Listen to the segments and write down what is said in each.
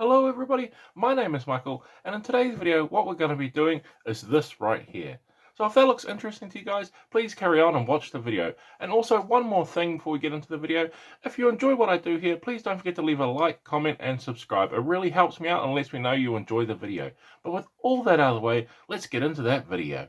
Hello everybody, my name is Michael, and in today's video what we're going to be doing is this right here. So if that looks interesting to you guys, please carry on and watch the video. And also one more thing before we get into the video, if you enjoy what I do here, please don't forget to leave a like, comment and subscribe. It really helps me out and lets me know you enjoy the video. But with all that out of the way, let's get into that video.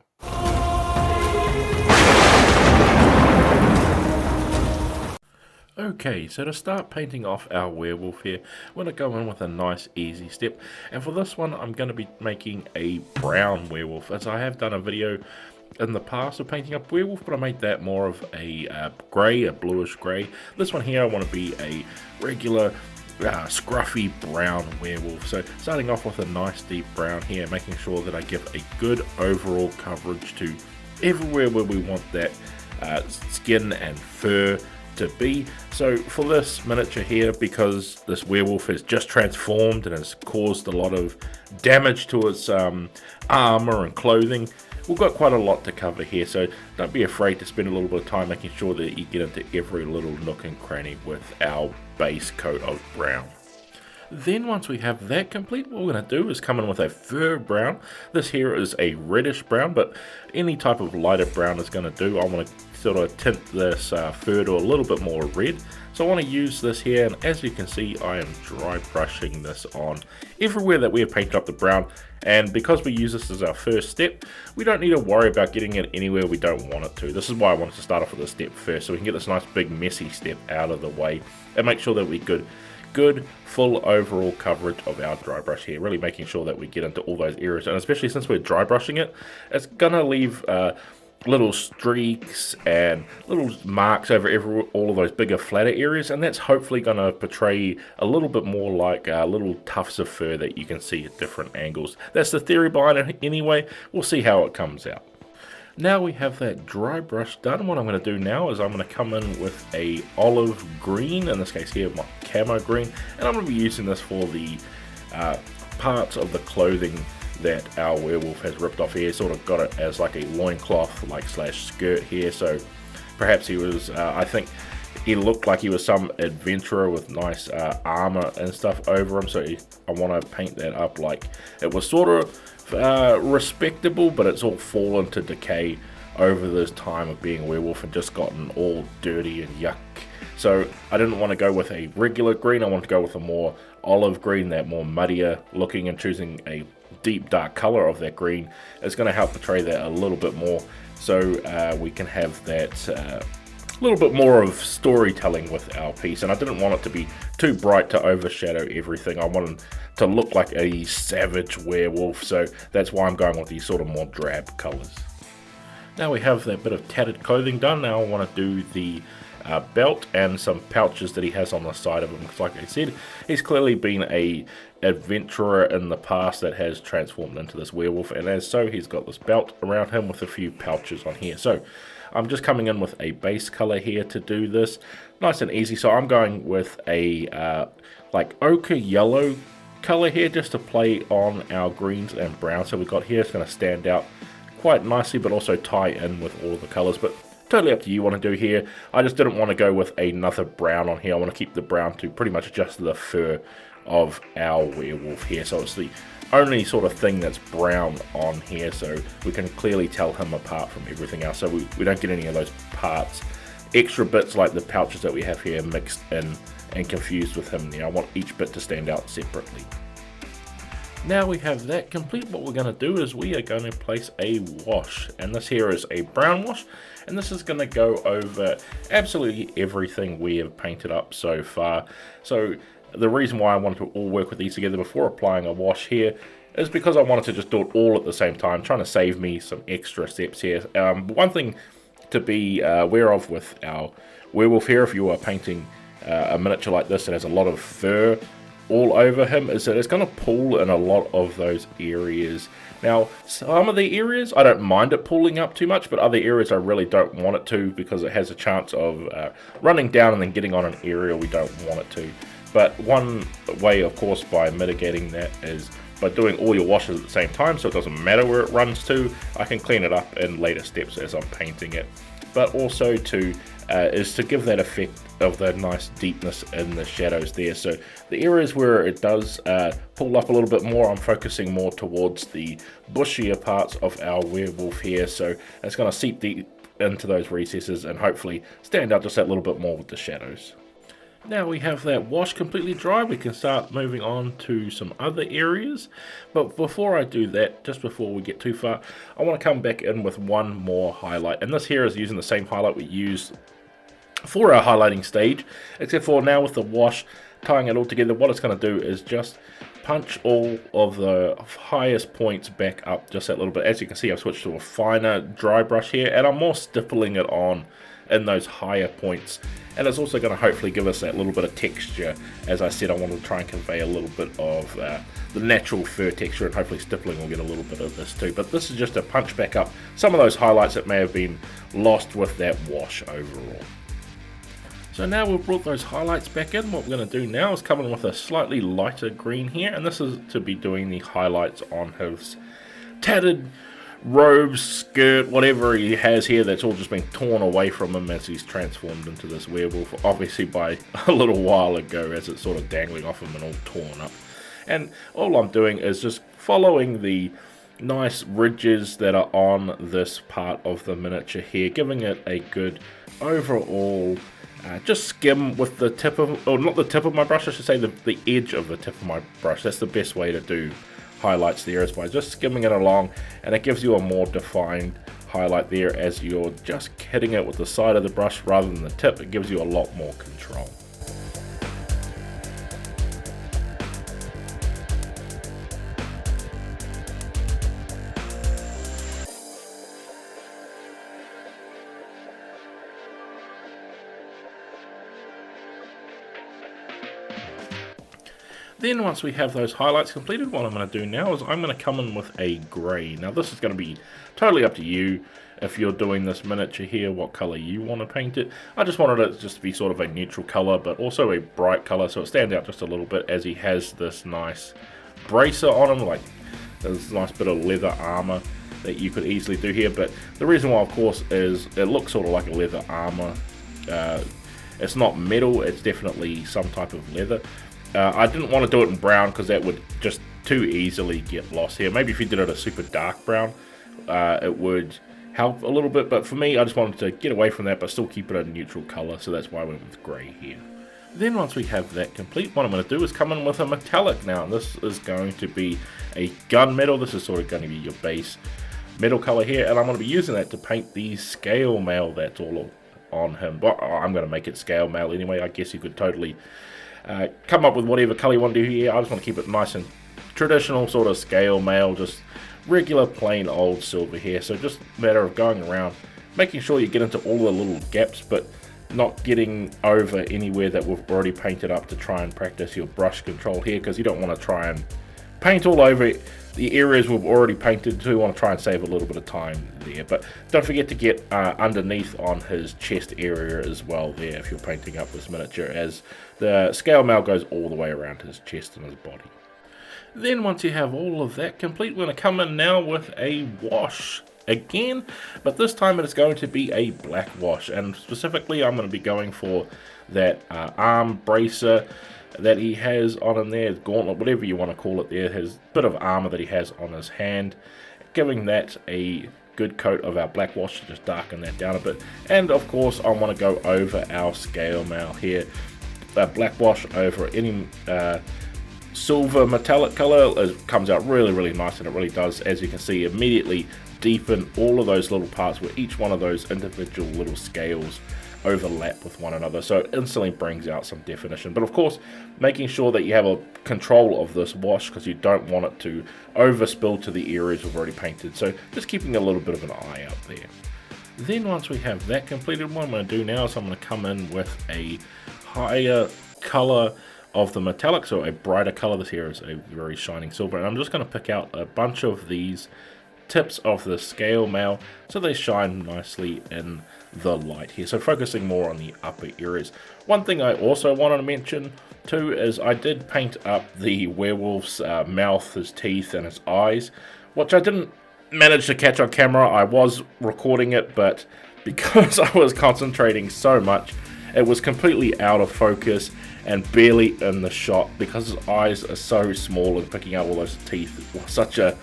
Okay, so to start painting off our werewolf here, we're going to go in with a nice easy step, and for this one I'm going to be making a brown werewolf, as I have done a video in the past of painting up werewolf, but I made that more of a grey, a bluish grey. This one here I want to be a regular scruffy brown werewolf. So starting off with a nice deep brown here, making sure that I give a good overall coverage to everywhere where we want that skin and fur to be. So for this miniature here, because this werewolf has just transformed and has caused a lot of damage to its armor and clothing, we've got quite a lot to cover here, so don't be afraid to spend a little bit of time making sure that you get into every little nook and cranny with our base coat of brown. Then once we have that complete, what we're going to do is come in with a fur brown. This here is a reddish brown, but any type of lighter brown is going to do. I want to sort of tint this fur to a little bit more red. So I want to use this here, and as you can see, I am dry brushing this on everywhere that we have painted up the brown. And because we use this as our first step, we don't need to worry about getting it anywhere we don't want it to. This is why I wanted to start off with this step first, so we can get this nice big messy step out of the way and make sure that we good full overall coverage of our dry brush here, really making sure that we get into all those areas. And especially since we're dry brushing it, it's gonna leave little streaks and little marks over all of those bigger flatter areas, and that's hopefully going to portray a little bit more like little tufts of fur that you can see at different angles. That's the theory behind it anyway. We'll see how it comes out. Now we have that dry brush done, what I'm going to do now is I'm going to come in with a olive green, in this case here my camo green, and I'm going to be using this for the parts of the clothing that our werewolf has ripped off here. Sort of got it as like a loincloth like slash skirt here, so perhaps he was I think he looked like he was some adventurer with nice armor and stuff over him, so I want to paint that up like it was sort of respectable, but it's all fallen to decay over this time of being a werewolf and just gotten all dirty and yuck. So I didn't want to go with a regular green, I want to go with a more olive green, that more muddier looking, and choosing a deep dark color of that green is going to help portray that a little bit more, so we can have that little bit more of storytelling with our piece. And I didn't want it to be too bright to overshadow everything. I wanted to look like a savage werewolf, so that's why I'm going with these sort of more drab colors. Now we have that bit of tattered clothing done. Now I want to do the belt and some pouches that he has on the side of him, because like I said, he's clearly been a adventurer in the past that has transformed into this werewolf, and as so he's got this belt around him with a few pouches on here. So I'm just coming in with a base color here to do this, nice and easy. So I'm going with a like ochre yellow color here, just to play on our greens and browns. So we've got here, it's going to stand out quite nicely, but also tie in with all of the colors. But totally up to you what to do here. I just didn't want to go with another brown on here. I want to keep the brown to pretty much just the fur of our werewolf here. So it's the only sort of thing that's brown on here, so we can clearly tell him apart from everything else, so we don't get any of those parts, extra bits like the pouches that we have here mixed in and confused with him. I want each bit to stand out separately. Now we have that complete, what we're going to do is we are going to place a wash, and this here is a brown wash, and this is going to go over absolutely everything we have painted up so far. So the reason why I wanted to all work with these together before applying a wash here is because I wanted to just do it all at the same time, trying to save me some extra steps here. One thing to be aware of with our werewolf here, if you are painting a miniature like this that has a lot of fur all over him, is that it's going to pull in a lot of those areas. Now, some of the areas I don't mind it pulling up too much, but other areas I really don't want it to, because it has a chance of running down and then getting on an area we don't want it to. But one way, of course, by mitigating that is by doing all your washes at the same time, so it doesn't matter where it runs to. I can clean it up in later steps as I'm painting it. But also to is to give that effect of the nice deepness in the shadows there. So the areas where it does pull up a little bit more, I'm focusing more towards the bushier parts of our werewolf here, so it's going to seep deep into those recesses and hopefully stand out just that little bit more with the shadows. Now we have that wash completely dry, we can start moving on to some other areas. But before I do that, just before we get too far, I want to come back in with one more highlight. And this here is using the same highlight we used for our highlighting stage, except for now with the wash, tying it all together, what it's going to do is just punch all of the highest points back up just that little bit. As you can see, I've switched to a finer dry brush here, and I'm more stippling it on in those higher points, and it's also going to hopefully give us that little bit of texture. As I said, I want to try and convey a little bit of the natural fur texture, and hopefully stippling will get a little bit of this too. But this is just to punch back up some of those highlights that may have been lost with that wash overall. So now we've brought those highlights back in, what we're going to do now is come in with a slightly lighter green here, and this is to be doing the highlights on his tattered robes, skirt, whatever he has here that's all just been torn away from him as he's transformed into this werewolf, obviously by a little while ago, as it's sort of dangling off him and all torn up. And all I'm doing is just following the nice ridges that are on this part of the miniature here, giving it a good overall just skim with the tip of, or not the tip of my brush, I should say the edge of the tip of my brush. That's the best way to do highlights there, is by just skimming it along, and it gives you a more defined highlight there as you're just hitting it with the side of the brush rather than the tip. It gives you a lot more control. Then once we have those highlights completed, what I'm going to do now is I'm going to come in with a grey. Now this is going to be totally up to you if you're doing this miniature here, what colour you want to paint it. I just wanted it just to be sort of a neutral colour, but also a bright colour, so it stands out just a little bit, as he has this nice bracer on him, like this nice bit of leather armour that you could easily do here. But the reason why, of course, is it looks sort of like a leather armour. It's not metal, it's definitely some type of leather. I didn't want to do it in brown because that would just too easily get lost here. Maybe if you did it a super dark brown, it would help a little bit. But for me, I just wanted to get away from that, but still keep it a neutral color. So that's why I went with grey here. Then once we have that complete, what I'm going to do is come in with a metallic now. And this is going to be a gunmetal. This is sort of going to be your base metal color here. And I'm going to be using that to paint the scale mail that's all on him. But I'm going to make it scale mail anyway. I guess you could totally come up with whatever color you want to do here. I just want to keep it nice and traditional sort of scale mail, just regular plain old silver here. So just a matter of going around, making sure you get into all the little gaps, but not getting over anywhere that we've already painted up, to try and practice your brush control here, because you don't want to try and paint all over the areas we've already painted. So we want to try and save a little bit of time there. But don't forget to get underneath on his chest area as well there if you're painting up this miniature, as the scale mail goes all the way around his chest and his body. Then once you have all of that complete, we're going to come in now with a wash again, but this time it is going to be a black wash, and specifically I'm going to be going for that arm bracer that he has on him there, gauntlet, whatever you want to call it there, his bit of armor that he has on his hand, giving that a good coat of our black wash to just darken that down a bit. And of course I want to go over our scale mail here, black wash over any silver metallic color. It comes out really nice, and it really does, as you can see, immediately deepen all of those little parts where each one of those individual little scales overlap with one another, so it instantly brings out some definition. But of course, making sure that you have a control of this wash, because you don't want it to overspill to the areas we've already painted, so just keeping a little bit of an eye out there. Then once we have that completed, what I'm going to do now is I'm going to come in with a higher color of the metallic, so a brighter color. This here is a very shining silver, and I'm just going to pick out a bunch of these tips of the scale mail so they shine nicely in the light here, so focusing more on the upper areas. One thing I also wanted to mention too is I did paint up the werewolf's mouth, his teeth and his eyes, which I didn't manage to catch on camera. I was recording it, but because I was concentrating so much, it was completely out of focus and barely in the shot because his eyes are so small, and picking out all those teeth was such a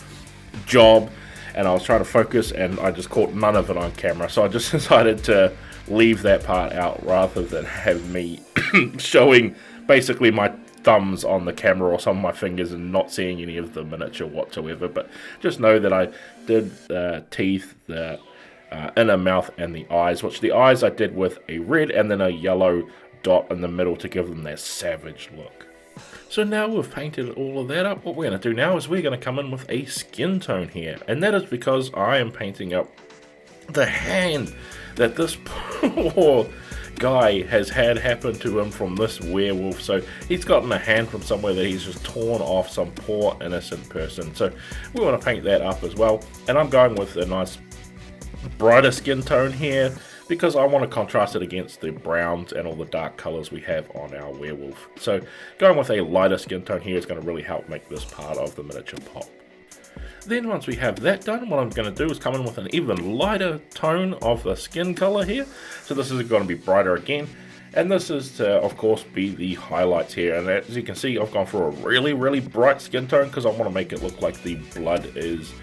job, and I was trying to focus and I just caught none of it on camera. So I just decided to leave that part out rather than have me showing basically my thumbs on the camera or some of my fingers and not seeing any of the miniature whatsoever. But just know that I did the teeth, the inner mouth and the eyes, which the eyes I did with a red and then a yellow dot in the middle to give them that savage look. So now we've painted all of that up, what we're going to do now is we're going to come in with a skin tone here, and that is because I am painting up the hand that this poor guy has had happen to him from this werewolf. So he's gotten a hand from somewhere that he's just torn off some poor innocent person. So we want to paint that up as well, and I'm going with a nice brighter skin tone here because I want to contrast it against the browns and all the dark colors we have on our werewolf. So going with a lighter skin tone here is going to really help make this part of the miniature pop. Then once we have that done, what I'm going to do is come in with an even lighter tone of the skin color here. So this is going to be brighter again, and this is to, of course, be the highlights here. And as you can see, I've gone for a really bright skin tone because I want to make it look like the blood is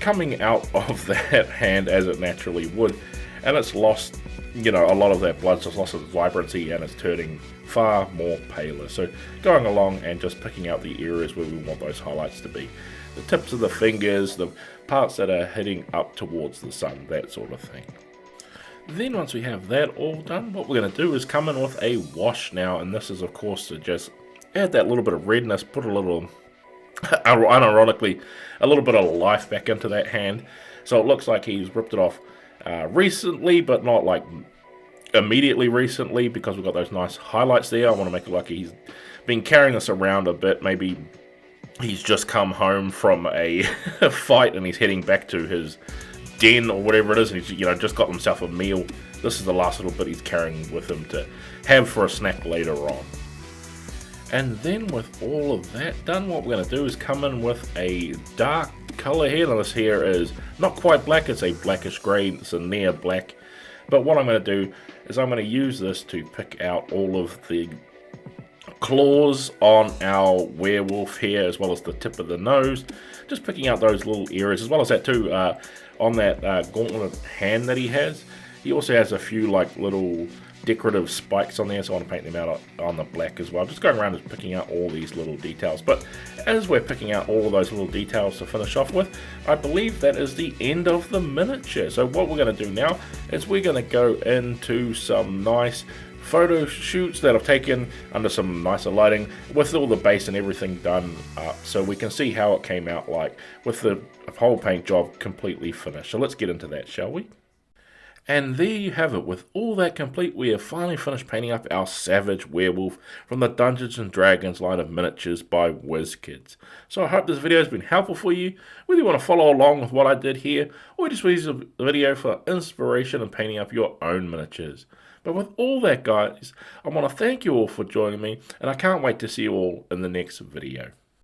coming out of that hand as it naturally would, and it's lost, you know, a lot of that blood's just lost its vibrancy and it's turning far more paler. So going along and just picking out the areas where we want those highlights to be, the tips of the fingers, the parts that are hitting up towards the sun, that sort of thing. Then once we have that all done, what we're going to do is come in with a wash now, and this is of course to just add that little bit of redness, put a little, unironically, a little bit of life back into that hand, so it looks like he's ripped it off recently, but not like immediately recently, because we've got those nice highlights there. I want to make it like he's been carrying this around a bit. Maybe he's just come home from a fight and he's heading back to his den or whatever it is, and he's, you know, just got himself a meal. This is the last little bit he's carrying with him to have for a snack later on. And then with all of that done, what we're going to do is come in with a dark color here. Now this here is not quite black, it's a blackish grey, it's a near black. But what I'm going to do is I'm going to use this to pick out all of the claws on our werewolf here, as well as the tip of the nose. Just picking out those little areas, as well as that too, on that gauntlet hand that he has. He also has a few like little decorative spikes on there, so I want to paint them out on the black as well. Just going around and picking out all these little details. But as we're picking out all of those little details to finish off with, I believe that is the end of the miniature. So what we're going to do now is we're going to go into some nice photo shoots that I've taken under some nicer lighting with all the base and everything done up, so we can see how it came out like with the whole paint job completely finished. So let's get into that, shall we? And there you have it. With all that complete, we have finally finished painting up our savage werewolf from the Dungeons & Dragons line of miniatures by WizKids. So I hope this video has been helpful for you, whether you want to follow along with what I did here, or just use the video for inspiration in painting up your own miniatures. But with all that, guys, I want to thank you all for joining me, and I can't wait to see you all in the next video.